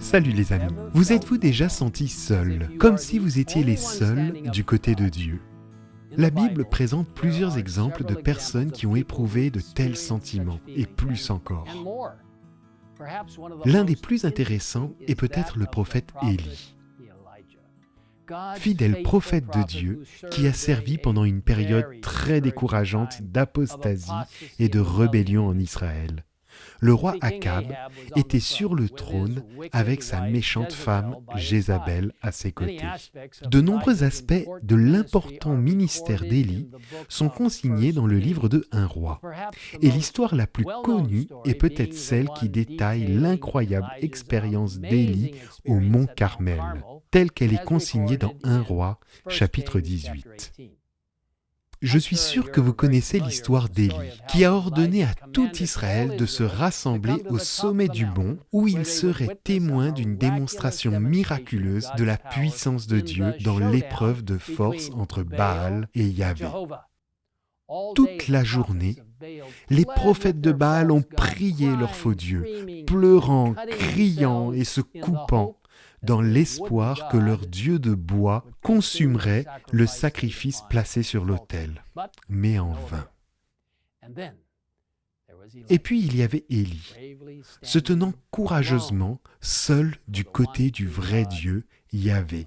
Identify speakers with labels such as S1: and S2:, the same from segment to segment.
S1: Salut les amis, vous êtes-vous déjà sentis seuls, comme si vous étiez les seuls du côté de Dieu? La Bible présente plusieurs exemples de personnes qui ont éprouvé de tels sentiments, et plus encore. L'un des plus intéressants est peut-être le prophète Élie. Fidèle prophète de Dieu qui a servi pendant une période très décourageante d'apostasie et de rébellion en Israël. Le roi Akab était sur le trône avec sa méchante femme Jézabel à ses côtés. De nombreux aspects de l'important ministère d'Élie sont consignés dans le livre de 1 Roi. Et l'histoire la plus connue est peut-être celle qui détaille l'incroyable expérience d'Élie au mont Carmel, telle qu'elle est consignée dans 1 Roi, chapitre 18. Je suis sûr que vous connaissez l'histoire d'Élie, qui a ordonné à tout Israël de se rassembler au sommet du mont où il serait témoin d'une démonstration miraculeuse de la puissance de Dieu dans l'épreuve de force entre Baal et Yahvé. Toute la journée, les prophètes de Baal ont prié leur faux Dieu, pleurant, criant et se coupant, dans l'espoir que leur dieu de bois consumerait le sacrifice placé sur l'autel, mais en vain. Et puis il y avait Élie, se tenant courageusement seul du côté du vrai Dieu, Yahvé.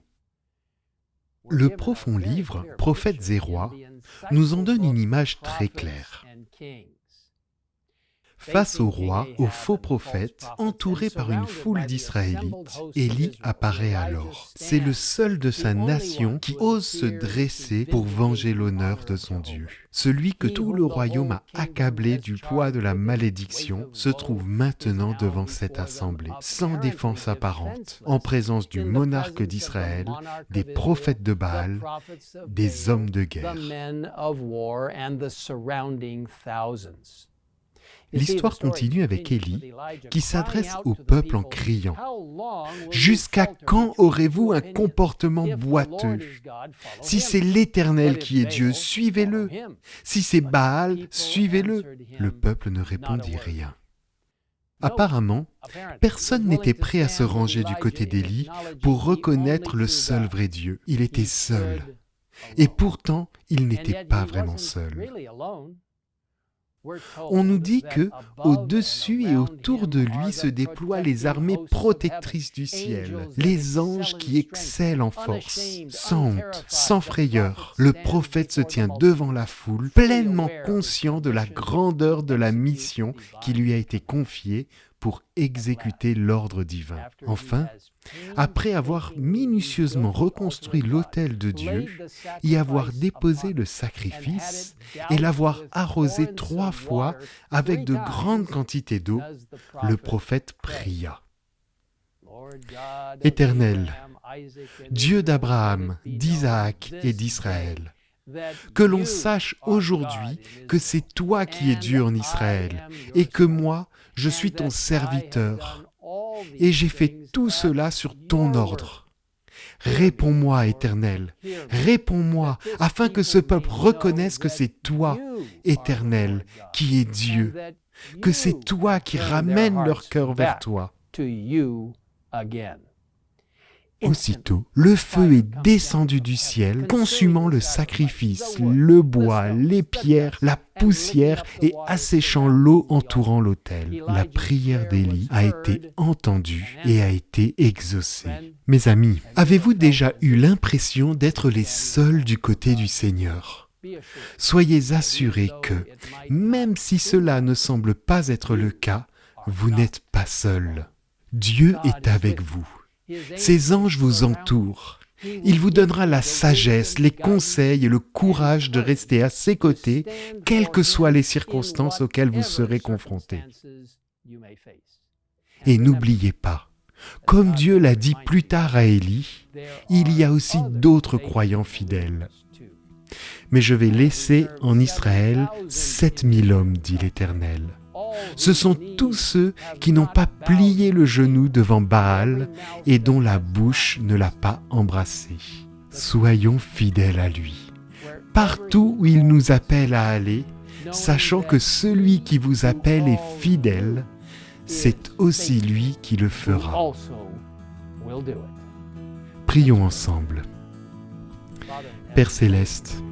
S1: Le profond livre, Prophètes et Rois, nous en donne une image très claire. Face au roi, au faux prophète, entouré par une foule d'Israélites, Élie apparaît alors. C'est le seul de sa nation qui ose se dresser pour venger l'honneur de son Dieu. Celui que tout le royaume a accablé du poids de la malédiction se trouve maintenant devant cette assemblée, sans défense apparente, en présence du monarque d'Israël, des prophètes de Baal, des hommes de guerre. L'histoire continue avec Élie, qui s'adresse au peuple en criant « Jusqu'à quand aurez-vous un comportement boiteux? Si c'est l'Éternel qui est Dieu, suivez-le. Si c'est Baal, suivez-le. » Le peuple ne répondit rien. Apparemment, personne n'était prêt à se ranger du côté d'Élie pour reconnaître le seul vrai Dieu. Il était seul. Et pourtant, il n'était pas vraiment seul. On nous dit que, au-dessus et autour de lui se déploient les armées protectrices du ciel, les anges qui excellent en force, sans honte, sans frayeur. Le prophète se tient devant la foule, pleinement conscient de la grandeur de la mission qui lui a été confiée pour exécuter l'ordre divin. Enfin, après avoir minutieusement reconstruit l'autel de Dieu, y avoir déposé le sacrifice et l'avoir arrosé 3 fois avec de grandes quantités d'eau, le prophète pria. « Éternel, Dieu d'Abraham, d'Isaac et d'Israël, que l'on sache aujourd'hui que c'est toi qui es Dieu en Israël et que moi, je suis ton serviteur. Et j'ai fait tout cela sur ton ordre. Réponds-moi, Éternel, réponds-moi, afin que ce peuple reconnaisse que c'est toi, Éternel, qui es Dieu, que c'est toi qui ramènes leur cœur vers toi. » Aussitôt, le feu est descendu du ciel, consumant le sacrifice, le bois, les pierres, la poussière et asséchant l'eau entourant l'autel. La prière d'Élie a été entendue et a été exaucée. Mes amis, avez-vous déjà eu l'impression d'être les seuls du côté du Seigneur? Soyez assurés que, même si cela ne semble pas être le cas, vous n'êtes pas seuls. Dieu est avec vous. Ses anges vous entourent. Il vous donnera la sagesse, les conseils et le courage de rester à ses côtés, quelles que soient les circonstances auxquelles vous serez confrontés. Et n'oubliez pas, comme Dieu l'a dit plus tard à Élie, il y a aussi d'autres croyants fidèles. Mais je vais laisser en Israël 7000 hommes, dit l'Éternel. Ce sont tous ceux qui n'ont pas plié le genou devant Baal et dont la bouche ne l'a pas embrassé. Soyons fidèles à lui. Partout où il nous appelle à aller, sachant que celui qui vous appelle est fidèle, c'est aussi lui qui le fera. Prions ensemble. Père Céleste,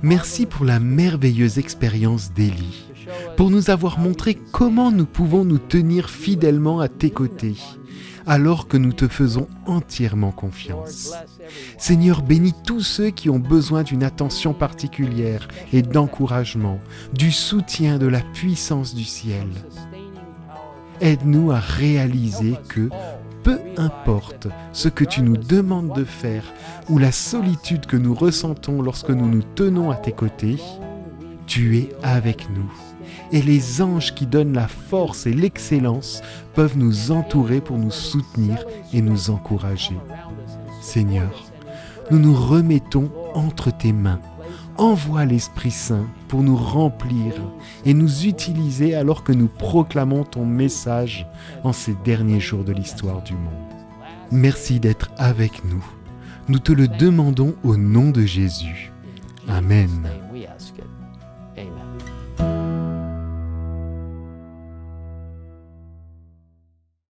S1: merci pour la merveilleuse expérience d'Élie, pour nous avoir montré comment nous pouvons nous tenir fidèlement à tes côtés, alors que nous te faisons entièrement confiance. Seigneur, bénis tous ceux qui ont besoin d'une attention particulière et d'encouragement, du soutien de la puissance du ciel. Aide-nous à réaliser que, peu importe ce que tu nous demandes de faire ou la solitude que nous ressentons lorsque nous nous tenons à tes côtés, tu es avec nous. Et les anges qui donnent la force et l'excellence peuvent nous entourer pour nous soutenir et nous encourager. Seigneur, nous nous remettons entre tes mains. Envoie l'Esprit Saint pour nous remplir et nous utiliser alors que nous proclamons ton message en ces derniers jours de l'histoire du monde. Merci d'être avec nous. Nous te le demandons au nom de Jésus. Amen.